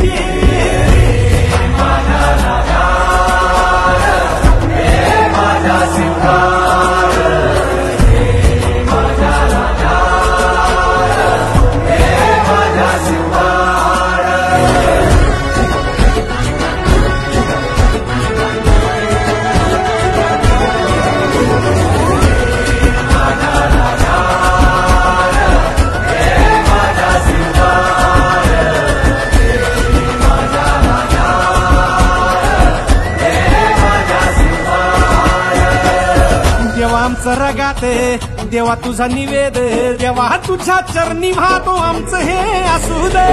जी माझा राजा हे माझा सिंहार हे माझा राजा हे माझा सिंहार आमचं रगाते देवा तुझा निवेद देवा तुझ्या चरणी वाहतो आमचं हे असू दे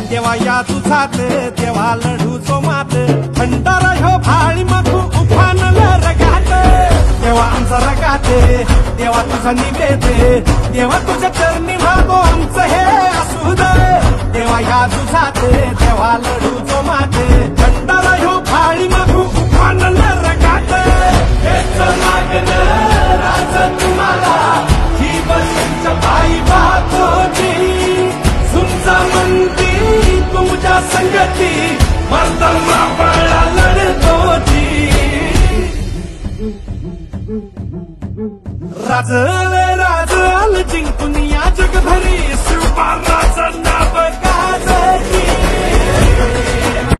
देवा या तुझात देवा लढूचो मात भंडारा ह्यो भाळी मधू उफानल रगात देवा आमचा रगाते देवा तुझा निवेद देवा तुझ्या चरणी वाहतो आमचं हे असू दे देवा या तुझात देवा लढूचो मात भंडारा ह्यो भाळी मधू उफानल रगात हेच मागणं तुम्हाला ही बसच्या पायी पाहतोची तुमचा म्हणती तुमच्या संगती मर्दमा पळा लढतोची राजल राजल जिंकून या जगभरी